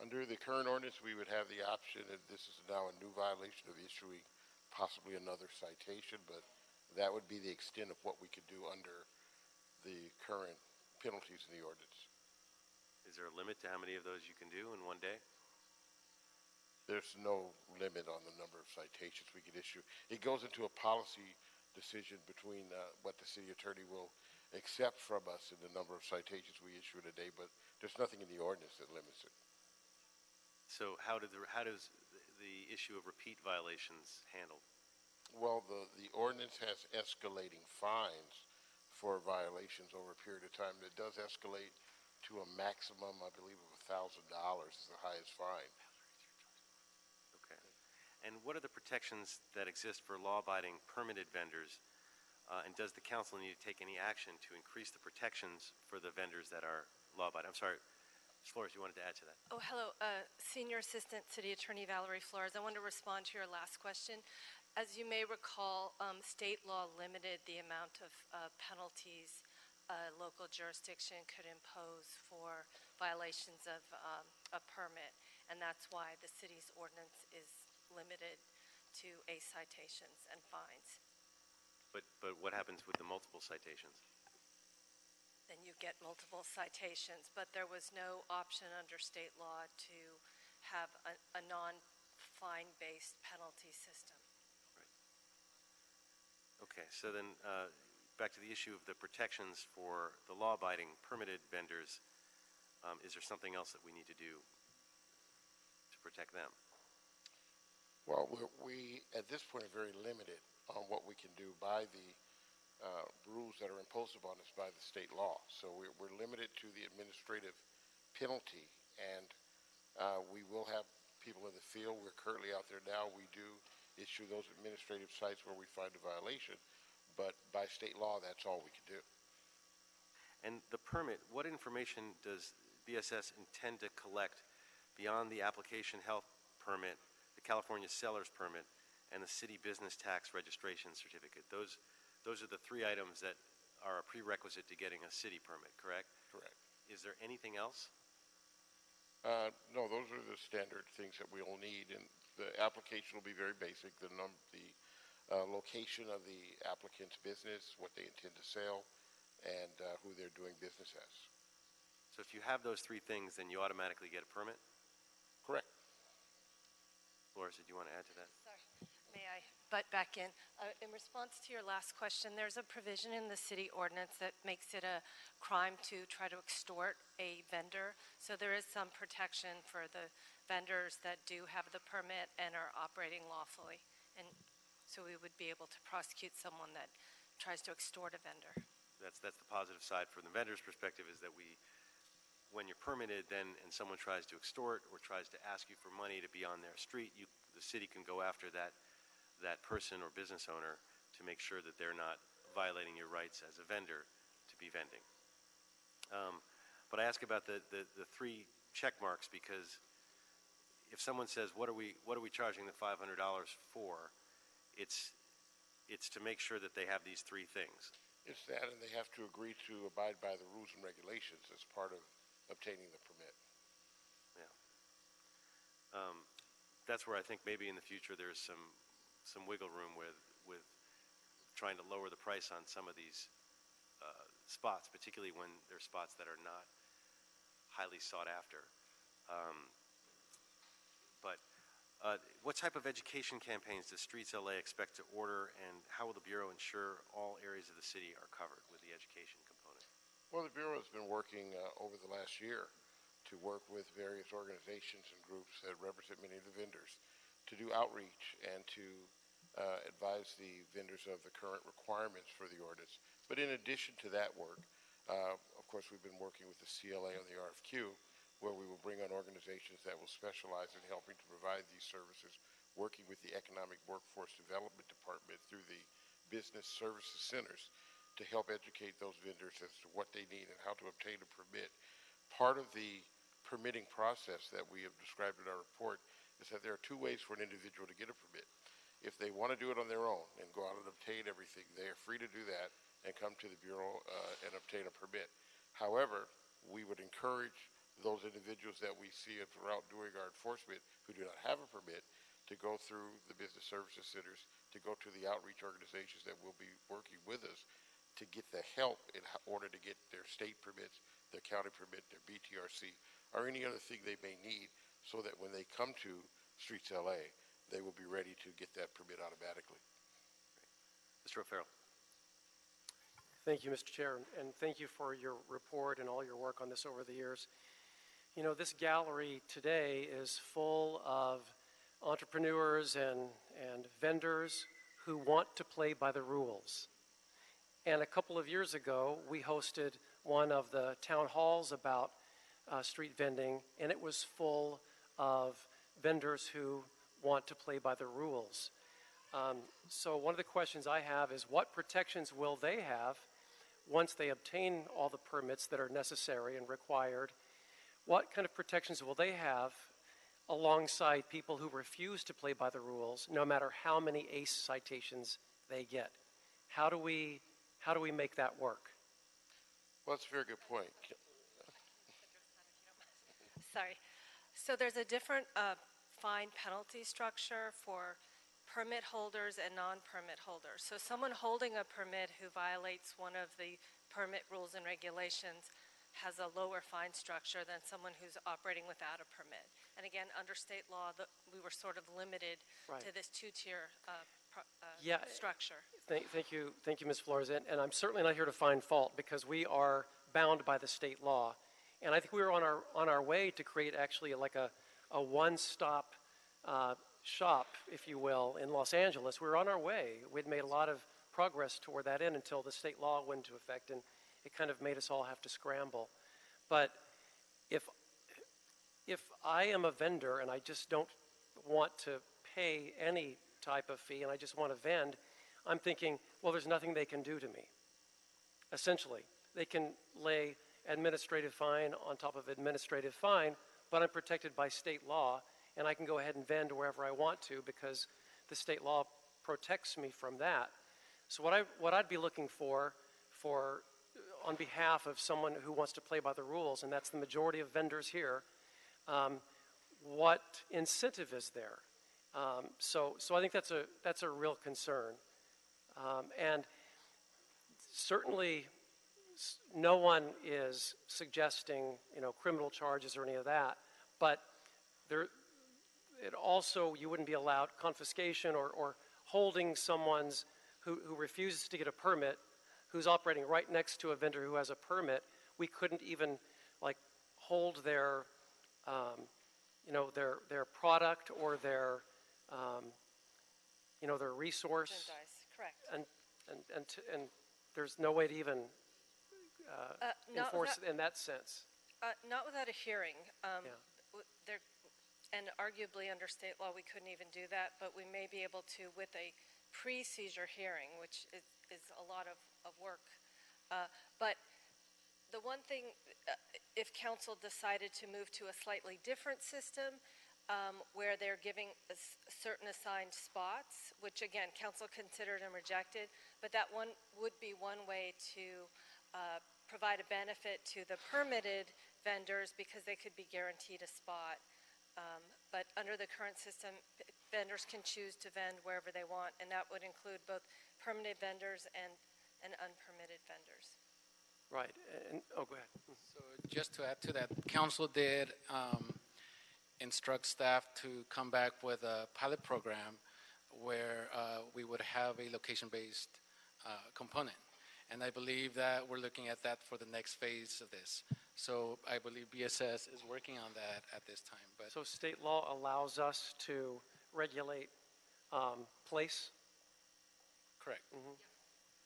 Under the current ordinance, we would have the option, and this is now a new violation, of issuing possibly another citation, but that would be the extent of what we could do under the current penalties in the ordinance. Is there a limit to how many of those you can do in one day? There's no limit on the number of citations we could issue. It goes into a policy decision between what the city attorney will accept from us and the number of citations we issue in a day, but there's nothing in the ordinance that limits it. So how does the issue of repeat violations handled? Well, the ordinance has escalating fines for violations over a period of time. It does escalate to a maximum, I believe, of $1,000 is the highest fine. Okay. And what are the protections that exist for law-abiding permitted vendors? And does the council need to take any action to increase the protections for the vendors that are law-abiding? I'm sorry, Flores, you wanted to add to that? Oh, hello. Senior Assistant City Attorney Valerie Flores. I want to respond to your last question. As you may recall, state law limited the amount of penalties a local jurisdiction could impose for violations of a permit, and that's why the city's ordinance is limited to A citations and fines. But what happens with the multiple citations? Then you get multiple citations, but there was no option under state law to have a non-fine-based penalty system. Okay, so then back to the issue of the protections for the law-abiding permitted vendors. Is there something else that we need to do to protect them? Well, we at this point are very limited on what we can do by the rules that are imposed upon us by the state law. So we're limited to the administrative penalty, and we will have people in the field. We're currently out there now. We do issue those administrative cites where we find a violation, but by state law, that's all we can do. And the permit, what information does BSS intend to collect beyond the application health permit, the California seller's permit, and the city business tax registration certificate? Those are the three items that are a prerequisite to getting a city permit, correct? Correct. Is there anything else? No, those are the standard things that we all need, and the application will be very basic. The location of the applicant's business, what they intend to sell, and who they're doing business as. So if you have those three things, then you automatically get a permit? Correct. Laura, did you want to add to that? Sorry, may I butt back in? In response to your last question, there's a provision in the city ordinance that makes it a crime to try to extort a vendor. So there is some protection for the vendors that do have the permit and are operating lawfully. And so we would be able to prosecute someone that tries to extort a vendor. That's the positive side from the vendor's perspective, is that when you're permitted then and someone tries to extort or tries to ask you for money to be on their street, the city can go after that person or business owner to make sure that they're not violating your rights as a vendor to be vending. But I ask about the three check marks, because if someone says, what are we charging the $500 for, it's to make sure that they have these three things. It's that, and they have to agree to abide by the rules and regulations as part of obtaining the permit. Yeah. That's where I think maybe in the future there's some wiggle room with trying to lower the price on some of these spots, particularly when they're spots that are not highly sought after. But what type of education campaigns does Streets LA expect to order, and how will the Bureau ensure all areas of the city are covered with the education component? Well, the Bureau has been working over the last year to work with various organizations and groups that represent many of the vendors to do outreach and to advise the vendors of the current requirements for the ordinance. But in addition to that work, of course, we've been working with the CLA on the RFQ, where we will bring on organizations that will specialize in helping to provide these services, working with the Economic Workforce Development Department through the Business Services Centers to help educate those vendors as to what they need and how to obtain a permit. Part of the permitting process that we have described in our report is that there are two ways for an individual to get a permit. If they want to do it on their own and go out and obtain everything, they are free to do that and come to the Bureau and obtain a permit. However, we would encourage those individuals that we see throughout doing our enforcement who do not have a permit to go through the business services centers, to go to the outreach organizations that will be working with us to get the help in order to get their state permits, their county permit, their BTRC, or any other thing they may need, so that when they come to Streets LA, they will be ready to get that permit automatically. Mr. O'Farrell. Thank you, Mr. Chair, and thank you for your report and all your work on this over the years. You know, this gallery today is full of entrepreneurs and vendors who want to play by the rules. And a couple of years ago, we hosted one of the town halls about street vending, and it was full of vendors who want to play by the rules. So one of the questions I have is, what protections will they have once they obtain all the permits that are necessary and required? What kind of protections will they have alongside people who refuse to play by the rules, no matter how many ACE citations they get? How do we make that work? Well, that's a very good point. Sorry. So there's a different fine penalty structure for permit holders and non-permit holders. So someone holding a permit who violates one of the permit rules and regulations has a lower fine structure than someone who's operating without a permit. And again, under state law, we were sort of limited Right. to this two-tier Yeah. structure. Thank you, Ms. Flores. And I'm certainly not here to find fault because we are bound by the state law. And I think we were on our way to create actually like a one-stop shop, if you will, in Los Angeles. We were on our way. We'd made a lot of progress toward that end until the state law went into effect, and it kind of made us all have to scramble. But if I am a vendor and I just don't want to pay any type of fee and I just want to vend, I'm thinking, well, there's nothing they can do to me. Essentially, they can lay administrative fine on top of administrative fine, but I'm protected by state law, and I can go ahead and vend wherever I want to because the state law protects me from that. So what I'd be looking for on behalf of someone who wants to play by the rules, and that's the majority of vendors here, what incentive is there? So I think that's a real concern, and certainly no one is suggesting criminal charges or any of that, but it also, you wouldn't be allowed confiscation or holding someone's who refuses to get a permit, who's operating right next to a vendor who has a permit. We couldn't even hold their their product or their their resource. Merchandise, correct. And there's no way to even enforce it in that sense. Not without a hearing. Yeah. And arguably under state law, we couldn't even do that, but we may be able to with a pre-seizure hearing, which is a lot of work. But the one thing, if council decided to move to a slightly different system, where they're giving certain assigned spots, which again, council considered and rejected, but that one would be one way to provide a benefit to the permitted vendors because they could be guaranteed a spot. But under the current system, vendors can choose to vend wherever they want, and that would include both permitted vendors and unpermitted vendors. Right. And, go ahead. So just to add to that, council did instruct staff to come back with a pilot program where we would have a location-based component. And I believe that we're looking at that for the next phase of this. So I believe BSS is working on that at this time. But So state law allows us to regulate place? correct. Mm-hmm.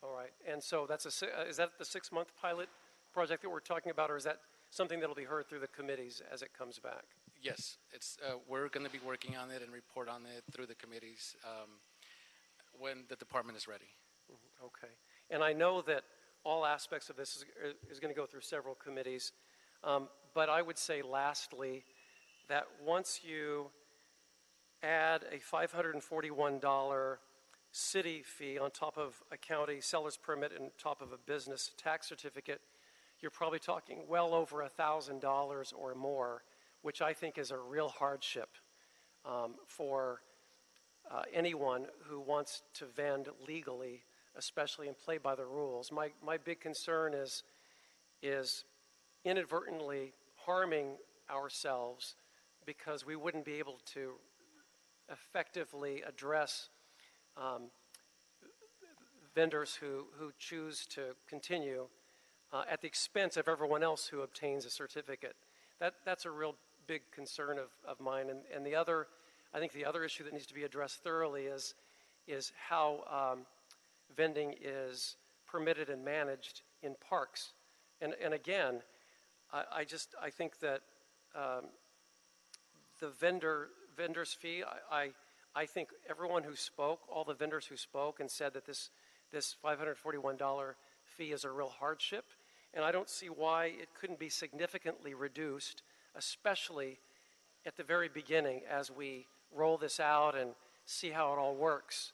All right. And so is that the 6-month pilot project that we're talking about, or is that something that'll be heard through the committees as it comes back? Yes, it's we're going to be working on it and report on it through the committees when the department is ready. Mm-hmm. Okay. And I know that all aspects of this is going to go through several committees, but I would say lastly that once you add a $541 city fee on top of a county seller's permit and top of a business tax certificate, you're probably talking well over $1,000 or more, which I think is a real hardship for anyone who wants to vend legally, especially and play by the rules. My big concern is inadvertently harming ourselves because we wouldn't be able to effectively address vendors who choose to continue at the expense of everyone else who obtains a certificate. That's a real big concern of mine. And I think the other issue that needs to be addressed thoroughly is how vending is permitted and managed in parks. And again, I think that the vendor's fee, I think everyone who spoke, all the vendors who spoke and said that this $541 fee is a real hardship, and I don't see why it couldn't be significantly reduced, especially at the very beginning as we roll this out and see how it all works.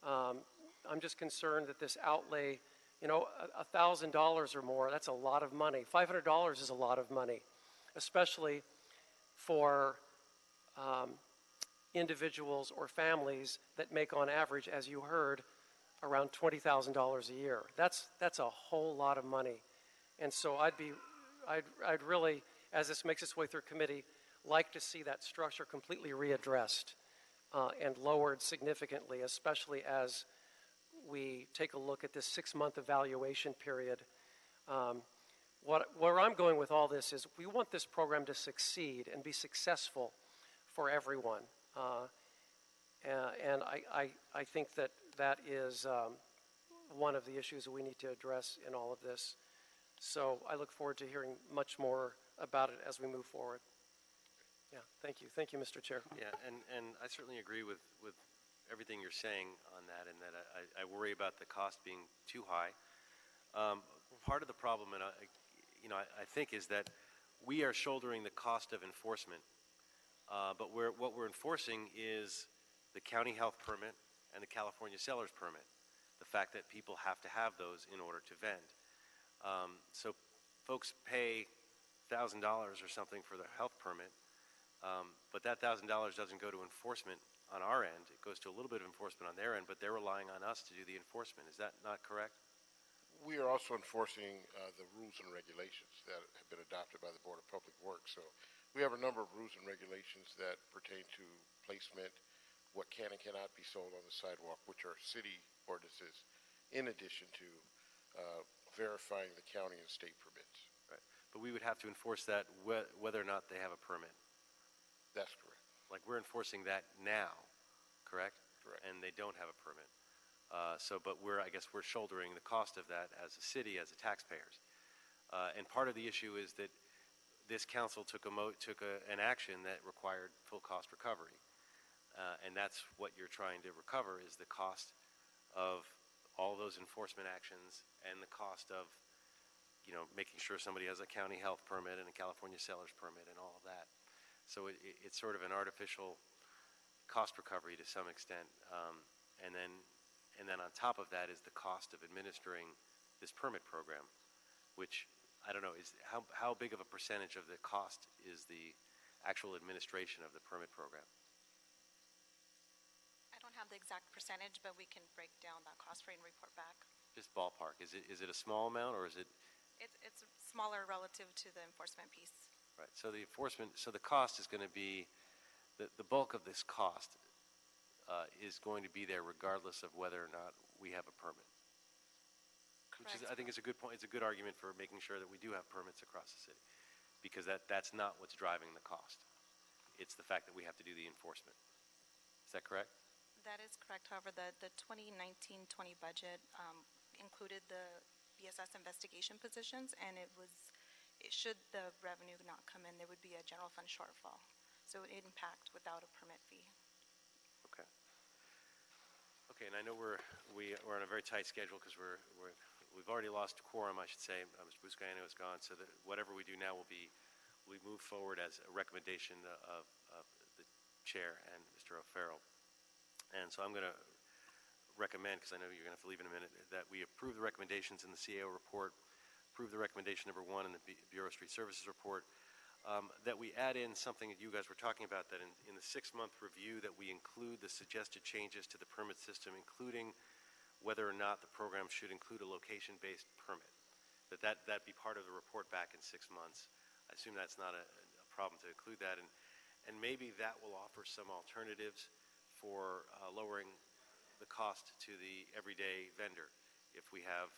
I'm just concerned that this outlay You know, $1,000 or more, that's a lot of money. $500 is a lot of money, especially for individuals or families that make on average, as you heard, around $20,000 a year. That's a whole lot of money. And so I'd really, as this makes its way through committee, like to see that structure completely readdressed and lowered significantly, especially as we take a look at this 6-month evaluation period. Where I'm going with all this is we want this program to succeed and be successful for everyone. And I think that is one of the issues that we need to address in all of this. So I look forward to hearing much more about it as we move forward. Yeah, thank you. Thank you, Mr. Chair. Yeah, and I certainly agree with everything you're saying on that, and that I worry about the cost being too high. Part of the problem, and I think, is that we are shouldering the cost of enforcement, but what we're enforcing is the county health permit and the California seller's permit, the fact that people have to have those in order to vend. So folks pay $1,000 or something for their health permit, but that $1,000 doesn't go to enforcement on our end. It goes to a little bit of enforcement on their end, but they're relying on us to do the enforcement. Is that not correct? We are also enforcing the rules and regulations that have been adopted by the Board of Public Works. So we have a number of rules and regulations that pertain to placement, what can and cannot be sold on the sidewalk, which are city ordinances, in addition to verifying the county and state permits. Right. But we would have to enforce that whether or not they have a permit. That's correct. Like we're enforcing that now, correct? Correct. And they don't have a permit. But I guess we're shouldering the cost of that as a city, as the taxpayers. And part of the issue is that this council took an action that required full cost recovery. And that's what you're trying to recover, is the cost of all those enforcement actions and the cost of, making sure somebody has a county health permit and a California seller's permit and all of that. So it's sort of an artificial cost recovery to some extent. And then on top of that is the cost of administering this permit program, which I don't know, is how big of a percentage of the cost is the actual administration of the permit program? I don't have the exact percentage, but we can break down that cost for you and report back. Just ballpark. Is it a small amount, or is it? It's smaller relative to the enforcement piece. Right. So the cost is going to be, the bulk of this cost is going to be there regardless of whether or not we have a permit. Which is, I think, is a good point. It's a good argument for making sure that we do have permits across the city, because that's not what's driving the cost. It's the fact that we have to do the enforcement. Is that correct? That is correct. However, the 2019-20 budget included the BSS investigation positions, and should the revenue not come in, there would be a general fund shortfall. So it would impact without a permit fee. Okay. Okay, and I know we're on a very tight schedule because we've already lost quorum, I should say. Mr. Buscaino is gone, so that whatever we do now we move forward as a recommendation of the chair and Mr. O'Farrell. And so I'm going to recommend, because I know you're going to have to leave in a minute, that we approve the recommendations in the CAO report, approve the recommendation number 1 in the Bureau of Street Services report, that we add in something that you guys were talking about, that in the 6-month review that we include the suggested changes to the permit system, including whether or not the program should include a location-based permit, that be part of the report back in 6 months. I assume that's not a problem to include that, and maybe that will offer some alternatives for lowering the cost to the everyday vendor. If we have,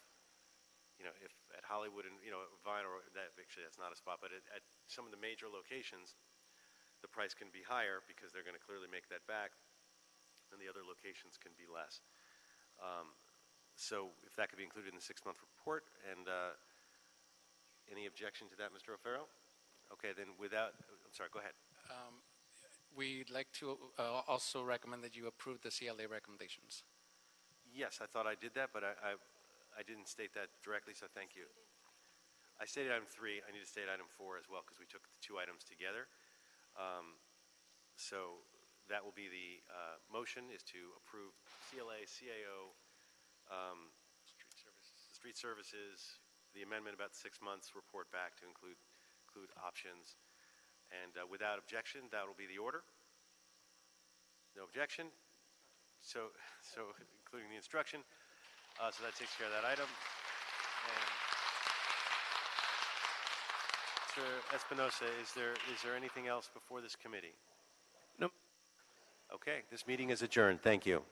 if at Hollywood and, Vine, or that's not a spot, but at some of the major locations, the price can be higher because they're going to clearly make that back, and the other locations can be less. So if that could be included in the 6-month report, and any objection to that, Mr. O'Farrell? Okay, then I'm sorry, go ahead. We'd like to also recommend that you approve the CLA recommendations. Yes, I thought I did that, but I didn't state that directly, so thank you. I stated item 3. I need to state item 4 as well, because we took the 2 items together. So that will be the motion, is to approve CLA, CAO, Street Services, the amendment about 6 months, report back to include options. And without objection, that will be the order. No objection. So including the instruction. So that takes care of that item. And Mr. Espinosa, is there anything else before this committee? No. Okay, this meeting is adjourned. Thank you.